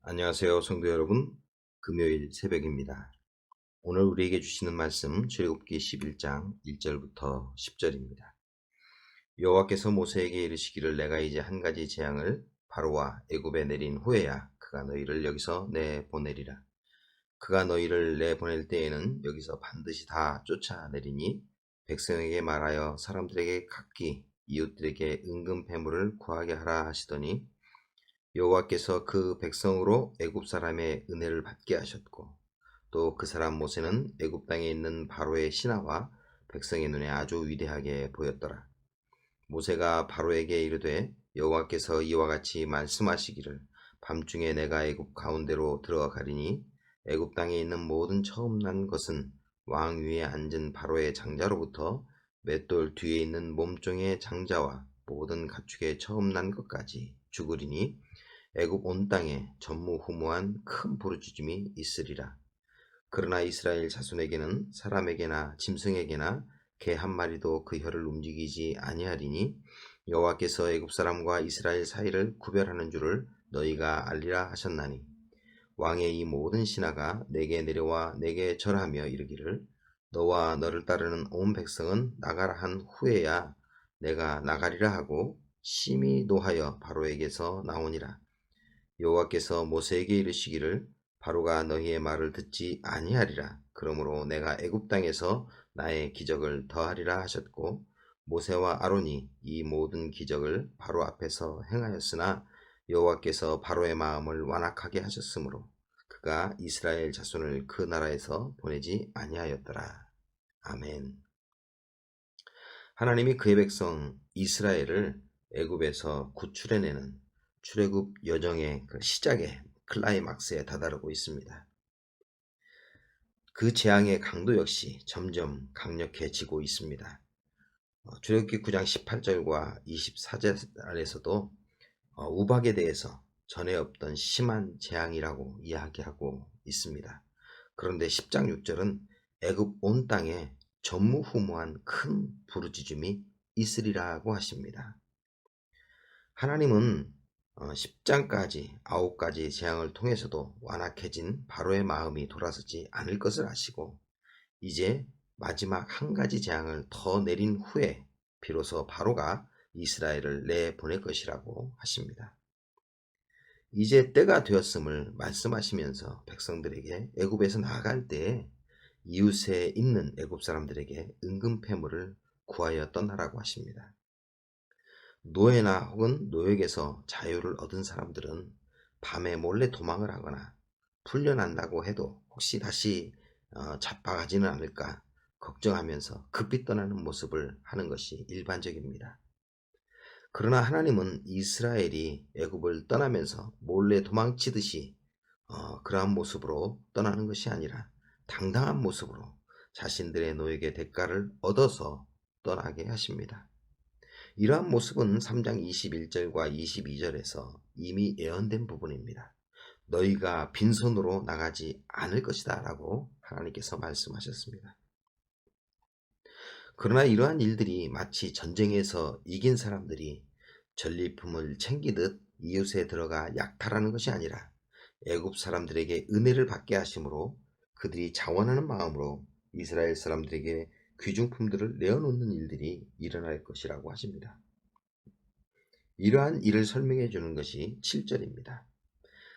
안녕하세요, 성도 여러분. 금요일 새벽입니다. 오늘 우리에게 주시는 말씀 출애굽기 11장 1절부터 10절입니다. 여호와께서 모세에게 이르시기를 내가 이제 한 가지 재앙을 바로와 애굽에 내린 후에야 그가 너희를 여기서 내보내리라. 그가 너희를 내보낼 때에는 여기서 반드시 다 쫓아내리니 백성에게 말하여 사람들에게 각기 이웃들에게 은금 패물을 구하게 하라 하시더니 여호와께서 그 백성으로 애굽 사람의 은혜를 받게 하셨고 또 그 사람 모세는 애굽 땅에 있는 바로의 신하와 백성의 눈에 아주 위대하게 보였더라. 모세가 바로에게 이르되 여호와께서 이와 같이 말씀하시기를 밤중에 내가 애굽 가운데로 들어가리니 애굽 땅에 있는 모든 처음 난 것은 왕 위에 앉은 바로의 장자로부터 맷돌 뒤에 있는 몸종의 장자와 모든 가축의 처음 난 것까지 죽으리니 애굽 온 땅에 전무후무한 큰 부르짖음이 있으리라. 그러나 이스라엘 자손에게는 사람에게나 짐승에게나 개 한 마리도 그 혀를 움직이지 아니하리니 여호와께서 애굽 사람과 이스라엘 사이를 구별하는 줄을 너희가 알리라 하셨나니 왕의 이 모든 신하가 내게 내려와 내게 절하며 이르기를 너와 너를 따르는 온 백성은 나가라 한 후에야 내가 나가리라 하고 심히 노하여 바로에게서 나오니라. 여호와께서 모세에게 이르시기를 바로가 너희의 말을 듣지 아니하리라. 그러므로 내가 애굽 땅에서 나의 기적을 더하리라 하셨고 모세와 아론이 이 모든 기적을 바로 앞에서 행하였으나 여호와께서 바로의 마음을 완악하게 하셨으므로 그가 이스라엘 자손을 그 나라에서 보내지 아니하였더라. 아멘. 하나님이 그의 백성 이스라엘을 애굽에서 구출해내는 출애굽 여정의 그 시작의 클라이막스에 다다르고 있습니다. 그 재앙의 강도 역시 점점 강력해지고 있습니다. 출애굽기 9장 18절과 24절에서도 우박에 대해서 전에 없던 심한 재앙이라고 이야기하고 있습니다. 그런데 10장 6절은 애굽 온 땅에 전무후무한 큰 부르짖음이 있으리라고 하십니다. 하나님은 10장까지 9가지 재앙을 통해서도 완악해진 바로의 마음이 돌아서지 않을 것을 아시고 이제 마지막 한 가지 재앙을 더 내린 후에 비로소 바로가 이스라엘을 내보낼 것이라고 하십니다. 이제 때가 되었음을 말씀하시면서 백성들에게 애굽에서 나아갈 때에 이웃에 있는 애굽 사람들에게 은금 패물을 구하여 떠나라고 하십니다. 노예나 혹은 노역에서 자유를 얻은 사람들은 밤에 몰래 도망을 하거나 풀려난다고 해도 혹시 다시 잡아가지는 않을까 걱정하면서 급히 떠나는 모습을 하는 것이 일반적입니다. 그러나 하나님은 이스라엘이 애굽을 떠나면서 몰래 도망치듯이 그러한 모습으로 떠나는 것이 아니라 당당한 모습으로 자신들의 노역의 대가를 얻어서 떠나게 하십니다. 이러한 모습은 3장 21절과 22절에서 이미 예언된 부분입니다. 너희가 빈손으로 나가지 않을 것이다 라고 하나님께서 말씀하셨습니다. 그러나 이러한 일들이 마치 전쟁에서 이긴 사람들이 전리품을 챙기듯 이웃에 들어가 약탈하는 것이 아니라 애굽 사람들에게 은혜를 받게 하심으로 그들이 자원하는 마음으로 이스라엘 사람들에게 귀중품들을 내어놓는 일들이 일어날 것이라고 하십니다. 이러한 일을 설명해 주는 것이 7절입니다.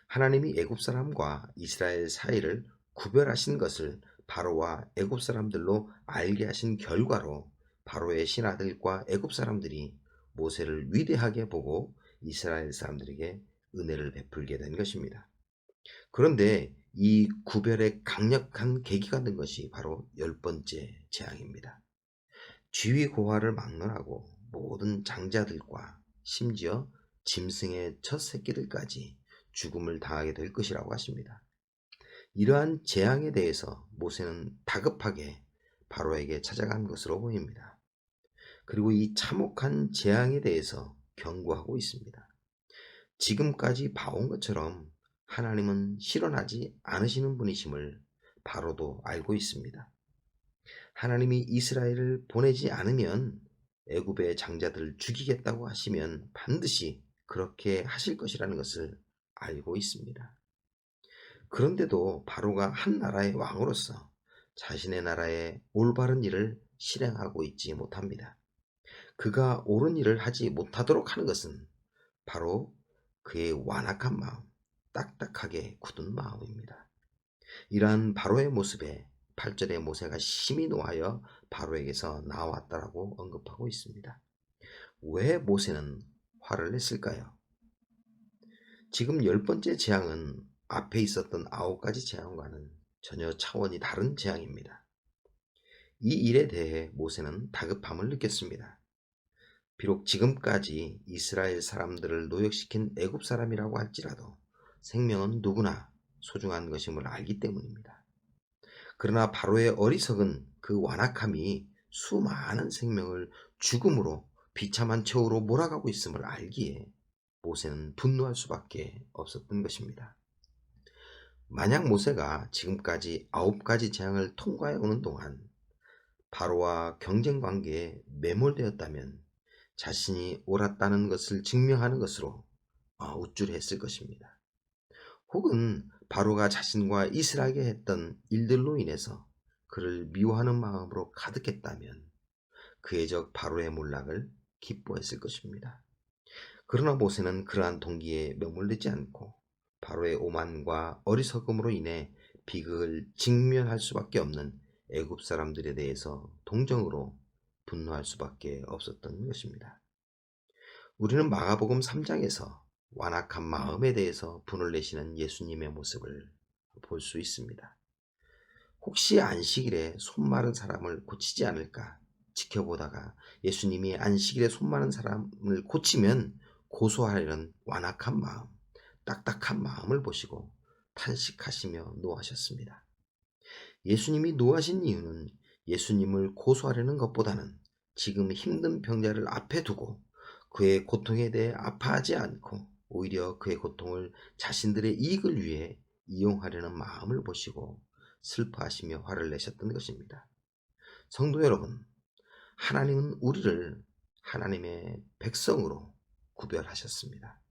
하나님이 애굽 사람과 이스라엘 사이를 구별하신 것을 바로와 애굽 사람들로 알게 하신 결과로 바로의 신하들과 애굽 사람들이 모세를 위대하게 보고 이스라엘 사람들에게 은혜를 베풀게 된 것입니다. 그런데 이 구별의 강력한 계기가 된 것이 바로 10번째 재앙입니다. 지위고하를 막론하고 모든 장자들과 심지어 짐승의 첫 새끼들까지 죽음을 당하게 될 것이라고 하십니다. 이러한 재앙에 대해서 모세는 다급하게 바로에게 찾아간 것으로 보입니다. 그리고 이 참혹한 재앙에 대해서 경고하고 있습니다. 지금까지 봐온 것처럼 하나님은 실현하지 않으시는 분이심을 바로도 알고 있습니다. 하나님이 이스라엘을 보내지 않으면 애굽의 장자들을 죽이겠다고 하시면 반드시 그렇게 하실 것이라는 것을 알고 있습니다. 그런데도 바로가 한 나라의 왕으로서 자신의 나라의 올바른 일을 실행하고 있지 못합니다. 그가 옳은 일을 하지 못하도록 하는 것은 바로 그의 완악한 마음, 딱딱하게 굳은 마음입니다. 이러한 바로의 모습에 8절에 모세가 심히 노하여 바로에게서 나왔다라고 언급하고 있습니다. 왜 모세는 화를 냈을까요? 지금 10번째 재앙은 앞에 있었던 9가지 재앙과는 전혀 차원이 다른 재앙입니다. 이 일에 대해 모세는 다급함을 느꼈습니다. 비록 지금까지 이스라엘 사람들을 노역시킨 애굽 사람이라고 할지라도 생명은 누구나 소중한 것임을 알기 때문입니다. 그러나 바로의 어리석은 그 완악함이 수많은 생명을 죽음으로 비참한 최후로 몰아가고 있음을 알기에 모세는 분노할 수밖에 없었던 것입니다. 만약 모세가 지금까지 9가지 재앙을 통과해 오는 동안 바로와 경쟁 관계에 매몰되었다면 자신이 옳았다는 것을 증명하는 것으로 우쭐했을 것입니다. 혹은 바로가 자신과 이스라엘에게 했던 일들로 인해서 그를 미워하는 마음으로 가득했다면 그의 적 바로의 몰락을 기뻐했을 것입니다. 그러나 모세는 그러한 동기에 매몰되지 않고 바로의 오만과 어리석음으로 인해 비극을 직면할 수밖에 없는 애굽 사람들에 대해서 동정으로 분노할 수밖에 없었던 것입니다. 우리는 마가복음 3장에서 완악한 마음에 대해서 분을 내시는 예수님의 모습을 볼 수 있습니다. 혹시 안식일에 손 마른 사람을 고치지 않을까 지켜보다가 예수님이 안식일에 손 마른 사람을 고치면 고소하려는 완악한 마음, 딱딱한 마음을 보시고 탄식하시며 노하셨습니다. 예수님이 노하신 이유는 예수님을 고소하려는 것보다는 지금 힘든 병자를 앞에 두고 그의 고통에 대해 아파하지 않고 오히려 그의 고통을 자신들의 이익을 위해 이용하려는 마음을 보시고 슬퍼하시며 화를 내셨던 것입니다. 성도 여러분, 하나님은 우리를 하나님의 백성으로 구별하셨습니다.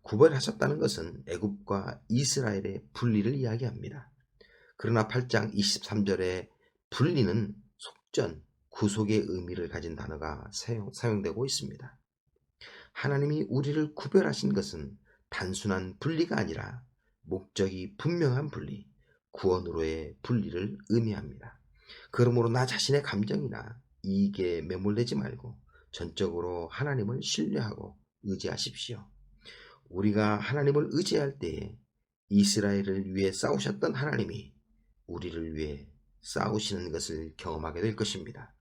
구별하셨다는 것은 애굽과 이스라엘의 분리를 이야기합니다. 그러나 8장 23절에 분리는 속전, 구속의 의미를 가진 단어가 사용되고 있습니다. 하나님이 우리를 구별하신 것은 단순한 분리가 아니라 목적이 분명한 분리, 구원으로의 분리를 의미합니다. 그러므로 나 자신의 감정이나 이익에 매몰되지 말고 전적으로 하나님을 신뢰하고 의지하십시오. 우리가 하나님을 의지할 때에 이스라엘을 위해 싸우셨던 하나님이 우리를 위해 싸우시는 것을 경험하게 될 것입니다.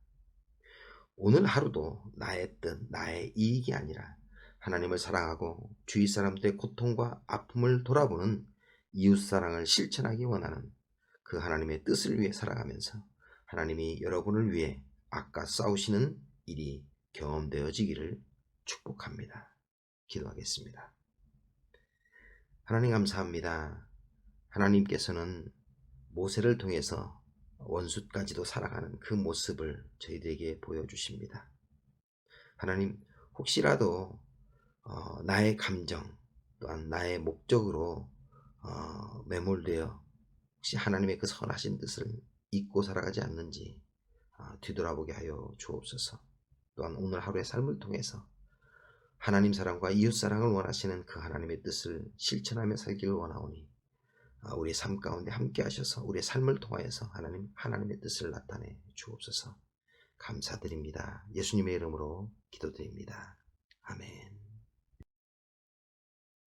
오늘 하루도 나의 뜻, 나의 이익이 아니라 하나님을 사랑하고 주위 사람들의 고통과 아픔을 돌아보는 이웃사랑을 실천하기 원하는 그 하나님의 뜻을 위해 살아가면서 하나님이 여러분을 위해 아까 싸우시는 일이 경험되어지기를 축복합니다. 기도하겠습니다. 하나님 감사합니다. 하나님께서는 모세를 통해서 원수까지도 살아가는 그 모습을 저희들에게 보여주십니다. 하나님, 혹시라도 나의 감정 또한 나의 목적으로 매몰되어 혹시 하나님의 그 선하신 뜻을 잊고 살아가지 않는지 뒤돌아보게 하여 주옵소서. 또한 오늘 하루의 삶을 통해서 하나님 사랑과 이웃 사랑을 원하시는 그 하나님의 뜻을 실천하며 살기를 원하오니 우리의 삶 가운데 함께 하셔서 우리의 삶을 통하여서 하나님의 뜻을 나타내 주옵소서. 감사드립니다. 예수님의 이름으로 기도드립니다. 아멘.